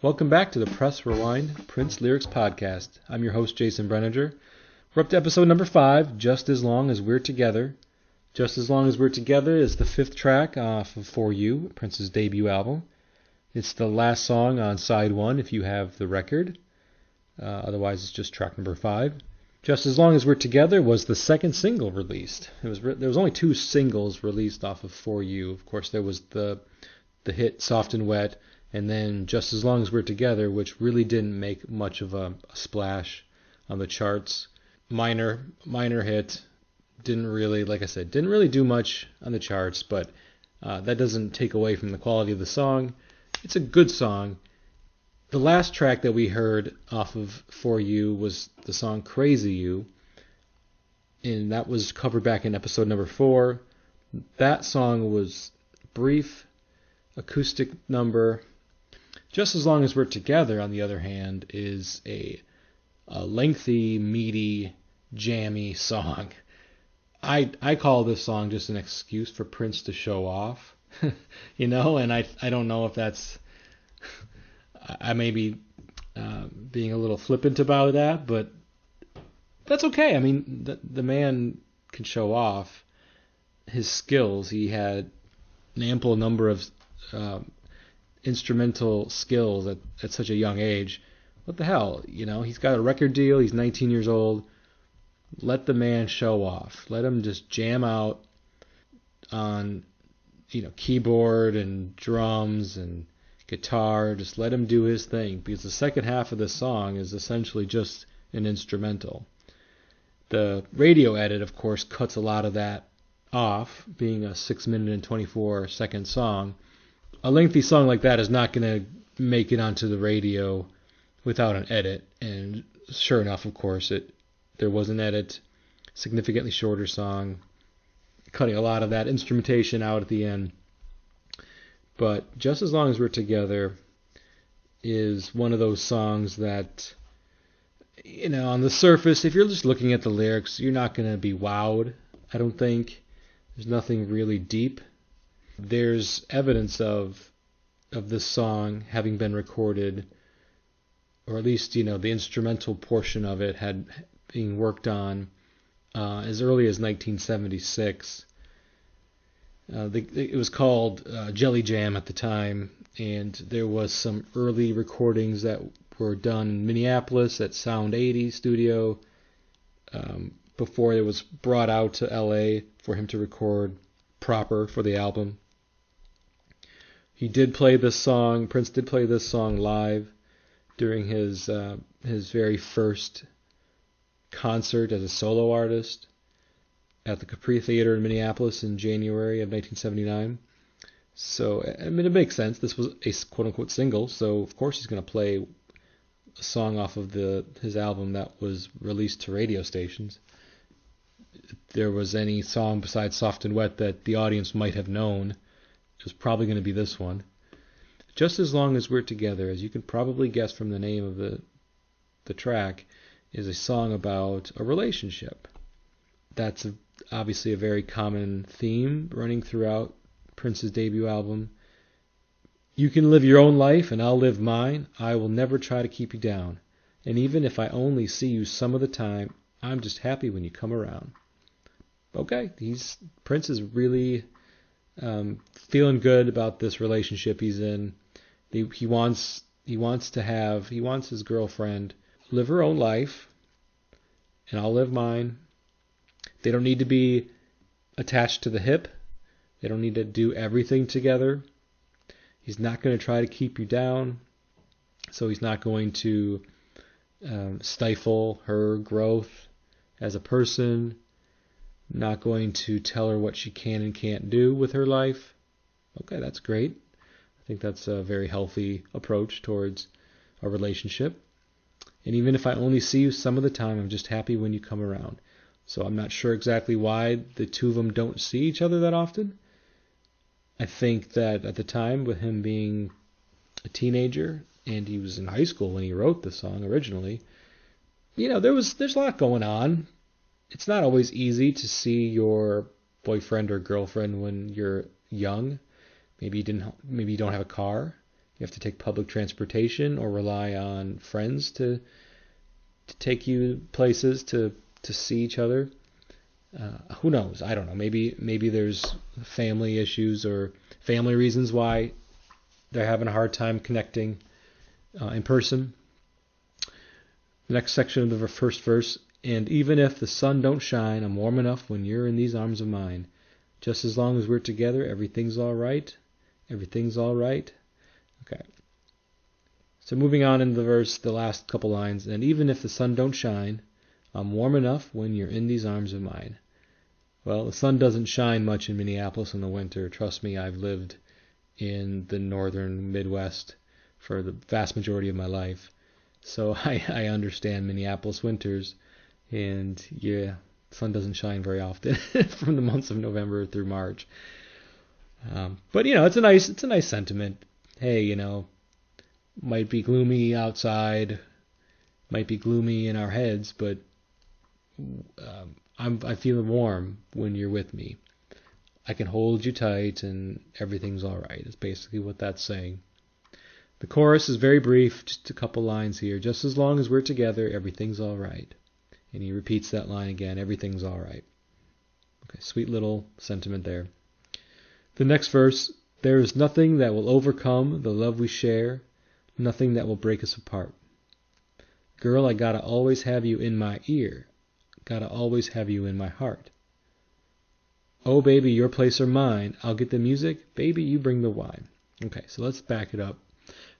Welcome back to the Press Rewind Prince Lyrics Podcast. I'm your host, Jason Brenninger. We're up to episode number 5, Just As Long As We're Together. Just As Long As We're Together is the 5th track off of For You, Prince's debut album. It's the last song on side 1 if you have the record. Otherwise, it's just track number 5. Just As Long As We're Together was the second single released. There was only 2 singles released off of For You. Of course, there was the hit Soft and Wet, and then Just As Long As We're Together, which really didn't make much of a splash on the charts. Minor hit. Didn't really do much on the charts, but that doesn't take away from the quality of the song. It's a good song. The last track that we heard off of For You was the song Crazy You, and that was covered back in episode number 4. That song was brief, acoustic number. Just As Long As We're Together, on the other hand, is a lengthy, meaty, jammy song. I call this song just an excuse for Prince to show off, and I don't know if that's, I may be being a little flippant about that, but that's okay. I mean, the man can show off his skills. He had an ample number of instrumental skills at such a young age. What the hell? He's got a record deal. He's 19 years old. Let the man show off. Let him just jam out on, keyboard and drums and guitar. Just let him do his thing, because the second half of the song is essentially just an instrumental. The radio edit, of course, cuts a lot of that off, being a 6-minute and 24-second song. A lengthy song like that is not going to make it onto the radio without an edit, and sure enough, of course, there was an edit, significantly shorter song, cutting a lot of that instrumentation out at the end. But Just As Long As We're Together is one of those songs that, on the surface, if you're just looking at the lyrics, you're not going to be wowed, I don't think. There's nothing really deep. There's evidence of this song having been recorded, or at least, the instrumental portion of it had been worked on as early as 1976. It was called Jelly Jam at the time, and there was some early recordings that were done in Minneapolis at Sound 80 studio before it was brought out to LA for him to record proper for the album. Prince did play this song live during his very first concert as a solo artist at the Capri Theater in Minneapolis in January of 1979. So, it makes sense. This was a quote-unquote single, so of course he's going to play a song off of his album that was released to radio stations. If there was any song besides Soft and Wet that the audience might have known, it was probably going to be this one. Just As Long As We're Together, as you can probably guess from the name of the track, is a song about a relationship. That's obviously a very common theme running throughout Prince's debut album. You can live your own life and I'll live mine. I will never try to keep you down. And even if I only see you some of the time, I'm just happy when you come around. Okay, Prince is really feeling good about this relationship he's in. He wants his girlfriend live her own life, and I'll live mine. They don't need to be attached to the hip. They don't need to do everything together. He's not going to try to keep you down, so he's not going to stifle her growth as a person, not going to tell her what she can and can't do with her life. Okay, that's great. I think that's a very healthy approach towards a relationship. And even if I only see you some of the time, I'm just happy when you come around. So I'm not sure exactly why the two of them don't see each other that often. I think that at the time, with him being a teenager, and he was in high school when he wrote the song originally, there's a lot going on. It's not always easy to see your boyfriend or girlfriend when you're young. Maybe you don't have a car. You have to take public transportation or rely on friends to take you places to see each other. Who knows? I don't know. Maybe there's family issues or family reasons why they're having a hard time connecting in person. The next section of the first verse, and even if the sun don't shine, I'm warm enough when you're in these arms of mine. Just as long as we're together, everything's all right. Everything's all right. Okay. So moving on in the verse, the last couple lines, and even if the sun don't shine, I'm warm enough when you're in these arms of mine. Well, the sun doesn't shine much in Minneapolis in the winter. Trust me, I've lived in the northern Midwest for the vast majority of my life. So I understand Minneapolis winters, and yeah, the sun doesn't shine very often from the months of November through March. But it's a nice sentiment. Hey, might be gloomy outside, might be gloomy in our heads, but I feel warm when you're with me. I can hold you tight, and everything's all right. Is basically what that's saying. The chorus is very brief, just a couple lines here. Just as long as we're together, everything's all right. And he repeats that line again, everything's all right. Okay, sweet little sentiment there. The next verse, there is nothing that will overcome the love we share, nothing that will break us apart. Girl, I gotta always have you in my ear, gotta always have you in my heart. Oh, baby, your place or mine, I'll get the music, baby, you bring the wine. Okay, so let's back it up.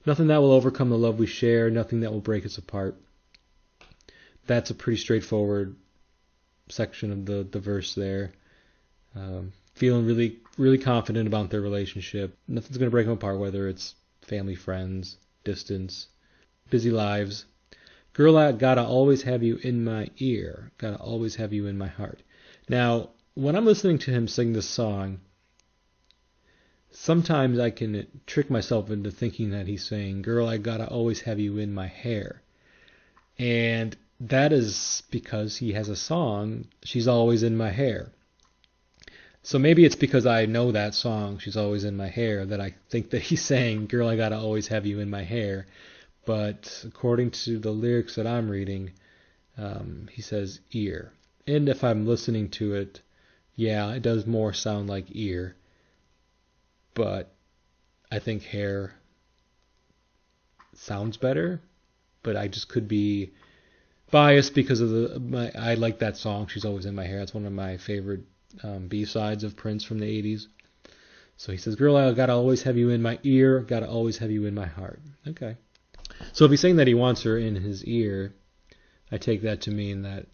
Nothing that will overcome the love we share, nothing that will break us apart. That's a pretty straightforward section of the verse there. Feeling really, really confident about their relationship. Nothing's going to break them apart, whether it's family, friends, distance, busy lives. Girl, I gotta always have you in my ear. Gotta always have you in my heart. Now, when I'm listening to him sing this song, sometimes I can trick myself into thinking that he's saying, girl, I gotta always have you in my hair. And that is because he has a song, She's Always in My Hair. So maybe it's because I know that song, She's Always in My Hair, that I think that he's saying, girl, I gotta always have you in my hair. But according to the lyrics that I'm reading, he says ear. And if I'm listening to it, yeah, it does more sound like ear. But I think hair sounds better. But I just could be biased because of I like that song, She's Always in My Hair. That's one of my favorite B-sides of Prince from the 80s. So he says, girl, I gotta always have you in my ear, gotta always have you in my heart. Okay. So if he's saying that he wants her in his ear, I take that to mean that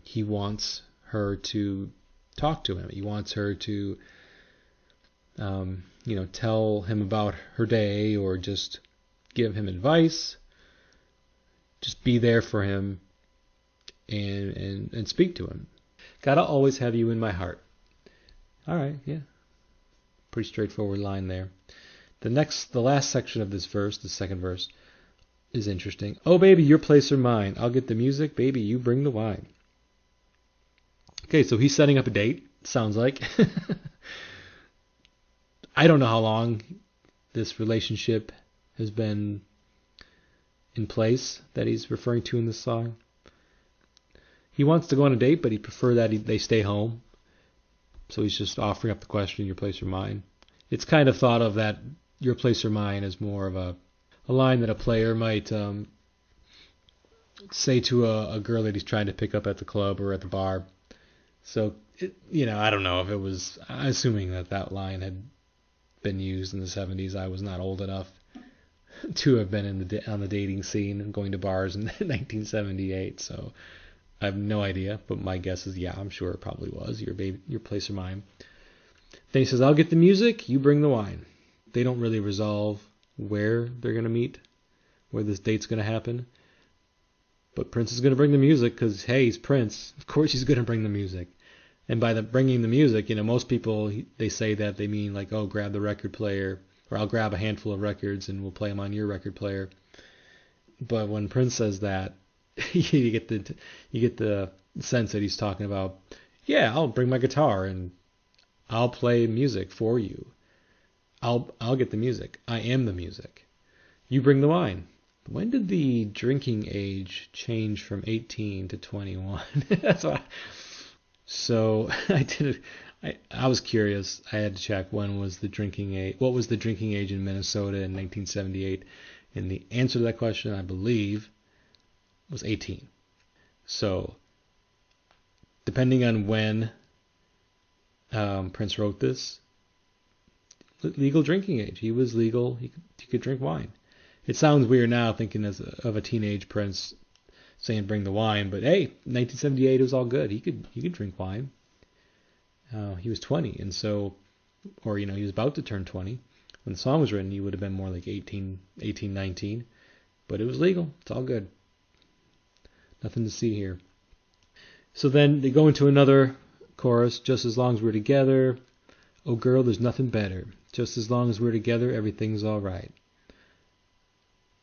he wants her to talk to him. He wants her to, tell him about her day or just give him advice. Just be there for him and speak to him. Gotta always have you in my heart. All right, yeah. Pretty straightforward line there. The last section of this verse, the second verse, is interesting. Oh, baby, your place or mine. I'll get the music. Baby, you bring the wine. Okay, so he's setting up a date, sounds like. I don't know how long this relationship has been in place that he's referring to in this song. He wants to go on a date, but he'd prefer that they stay home. So he's just offering up the question, your place or mine. It's kind of thought of that your place or mine as more of a line that a player might say to a girl that he's trying to pick up at the club or at the bar. So, I don't know if it was, assuming that line had been used in the 70s. I was not old enough to have been on the dating scene and going to bars in 1978, so I have no idea, but my guess is, yeah, I'm sure it probably was, your place or mine. Then he says, I'll get the music, you bring the wine. They don't really resolve where they're going to meet, where this date's going to happen. But Prince is going to bring the music because, hey, he's Prince. Of course he's going to bring the music. And by bringing the music, most people, they say that they mean like, oh, grab the record player, or I'll grab a handful of records and we'll play them on your record player. But when Prince says that, you get the sense that he's talking about, yeah, I'll bring my guitar and I'll play music for you. I'll get the music. I am the music. You bring the wine. When did the drinking age change from 18 to 21? That's why. So I was curious. I had to check when was the drinking age. What was the drinking age in Minnesota in 1978? And the answer to that question, I believe, was 18. So, depending on when Prince wrote this, legal drinking age. He was legal. He could drink wine. It sounds weird now thinking of a teenage Prince saying bring the wine, but hey, 1978 it was all good. He could drink wine. He was 20, and so, or he was about to turn 20 when the song was written. He would have been more like 18, 19, but it was legal. It's all good. Nothing to see here. So then they go into another chorus. Just as long as we're together, oh girl, there's nothing better. Just as long as we're together, everything's all right.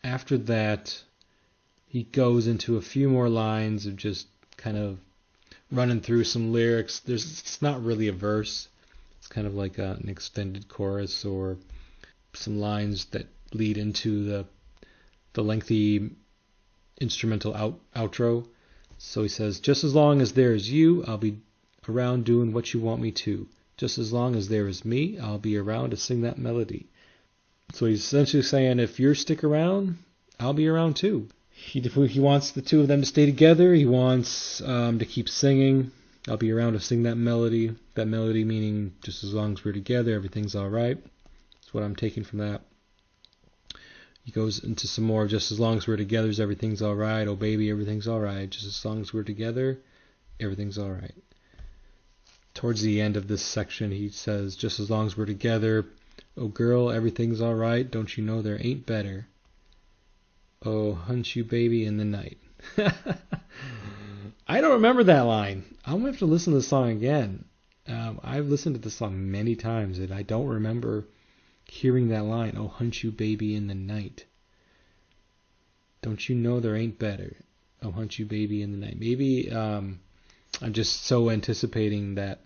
After that, he goes into a few more lines of just kind of running through some lyrics. It's not really a verse. It's kind of like an extended chorus or some lines that lead into the lengthy instrumental outro. So he says, just as long as there is you, I'll be around doing what you want me to. Just as long as there is me, I'll be around to sing that melody. So he's essentially saying, if you stick around, I'll be around too. He wants the two of them to stay together. He wants to keep singing. I'll be around to sing that melody. That melody meaning just as long as we're together, everything's all right. That's what I'm taking from that. He goes into some more, just as long as we're together, everything's all right. Oh, baby, everything's all right. Just as long as we're together, everything's all right. Towards the end of this section, he says, just as long as we're together, oh, girl, everything's all right. Don't you know there ain't better? Oh, hunt you, baby, in the night. I don't remember that line. I'm going to have to listen to the song again. I've listened to the song many times, and I don't remember hearing that line, oh, hunt you, baby, in the night. Don't you know there ain't better? Oh, hunt you, baby, in the night. Maybe I'm just so anticipating that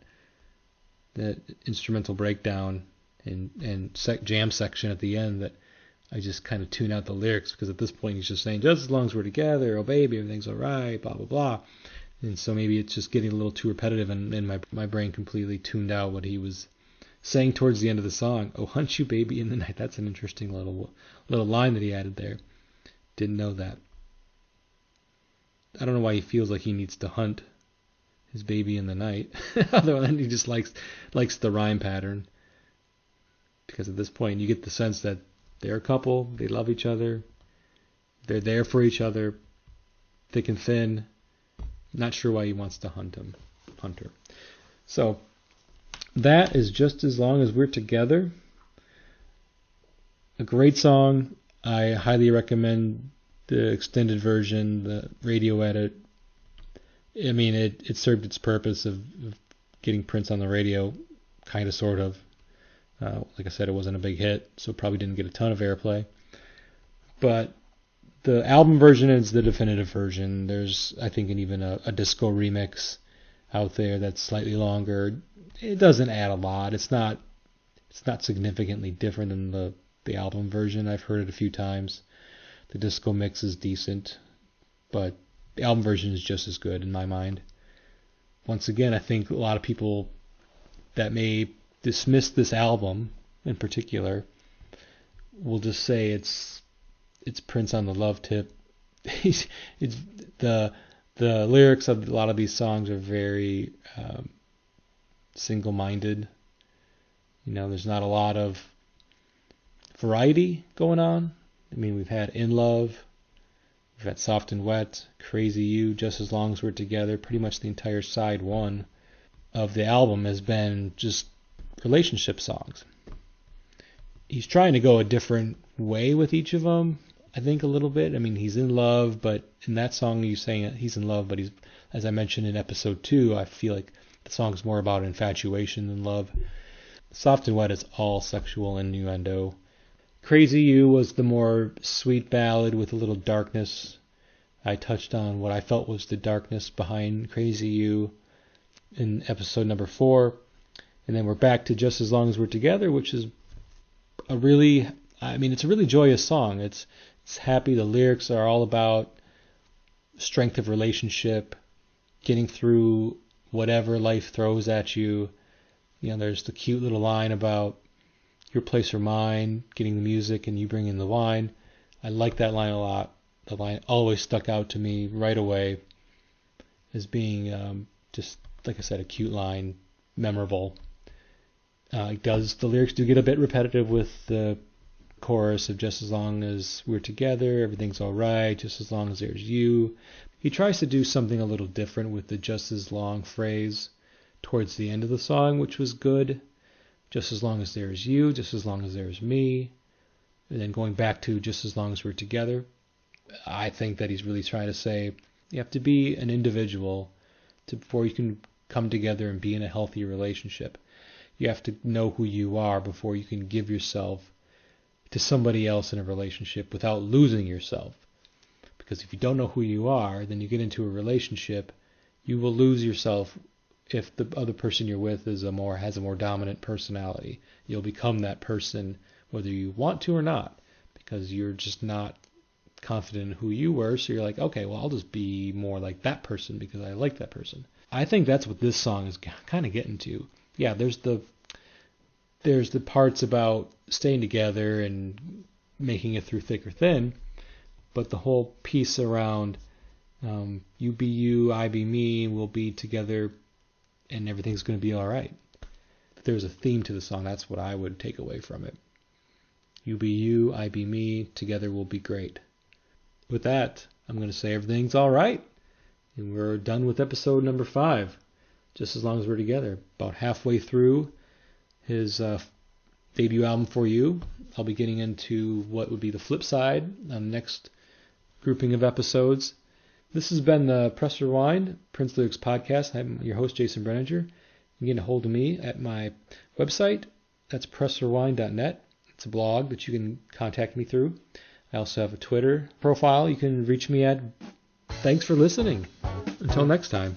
instrumental breakdown and jam section at the end that I just kind of tune out the lyrics, because at this point he's just saying, just as long as we're together, oh baby, everything's all right, blah, blah, blah. And so maybe it's just getting a little too repetitive, and my brain completely tuned out what he was saying towards the end of the song. Oh, hunt you, baby, in the night. That's an interesting little line that he added there. Didn't know that. I don't know why he feels like he needs to hunt his baby in the night. Other than he just likes the rhyme pattern. Because at this point you get the sense that they're a couple, they love each other, they're there for each other, thick and thin. Not sure why he wants to hunt her. So that is just as long as we're together. A great song. I highly recommend the extended version, the radio edit. I mean, it served its purpose of getting Prince on the radio, kind of, sort of. Like I said, it wasn't a big hit, so it probably didn't get a ton of airplay. But the album version is the definitive version. There's, I think, even a disco remix out there that's slightly longer. It doesn't add a lot. It's not significantly different than the album version. I've heard it a few times. The disco mix is decent, but the album version is just as good in my mind. Once again, I think a lot of people that may dismiss this album in particular will just say it's Prince on the love tip. It's the lyrics of a lot of these songs are very single-minded. There's not a lot of variety going on. I mean, we've had In Love, we've had Soft and Wet, Crazy You, Just as Long as We're Together. Pretty much the entire side one of the album has been just relationship songs. He's trying to go a different way with each of them, I think, a little bit. I mean, he's in love, but in that song he's saying he's in love, but he's, as I mentioned in episode 2, I feel like the song's more about infatuation than love. Soft and Wet is all sexual innuendo. Crazy You was the more sweet ballad with a little darkness. I touched on what I felt was the darkness behind Crazy You in episode number 4. And then we're back to Just as Long as We're Together, which is it's a really joyous song. It's happy. The lyrics are all about strength of relationship, getting through whatever life throws at you. There's the cute little line about your place or mine, getting the music and you bring in the wine. I like that line a lot. The line always stuck out to me right away as being just, like I said, a cute line, memorable. The lyrics do get a bit repetitive with the chorus of just as long as we're together, everything's alright, just as long as there's you. He tries to do something a little different with the just as long phrase towards the end of the song, which was good. Just as long as there's you, just as long as there's me. And then going back to just as long as we're together. I think that he's really trying to say you have to be an individual before you can come together and be in a healthy relationship. You have to know who you are before you can give yourself to somebody else in a relationship without losing yourself. Because if you don't know who you are, then you get into a relationship, you will lose yourself if the other person you're with has a more dominant personality. You'll become that person whether you want to or not, because you're just not confident in who you were, so you're like, okay, well, I'll just be more like that person because I like that person. I think that's what this song is kind of getting to. Yeah, there's the parts about staying together and making it through thick or thin, but the whole piece around you be you, I be me, we'll be together, and everything's going to be all right. If there's a theme to the song, that's what I would take away from it. You be you, I be me, together we'll be great. With that, I'm going to say everything's all right, and we're done with episode number 5, just as long as we're together. About halfway through his debut album For You. I'll be getting into what would be the flip side on the next grouping of episodes. This has been the Press Rewind, Prince Lyrics Podcast. I'm your host, Jason Brenninger. You can get a hold of me at my website. That's pressrewind.net. It's a blog that you can contact me through. I also have a Twitter profile you can reach me at. Thanks for listening. Until next time.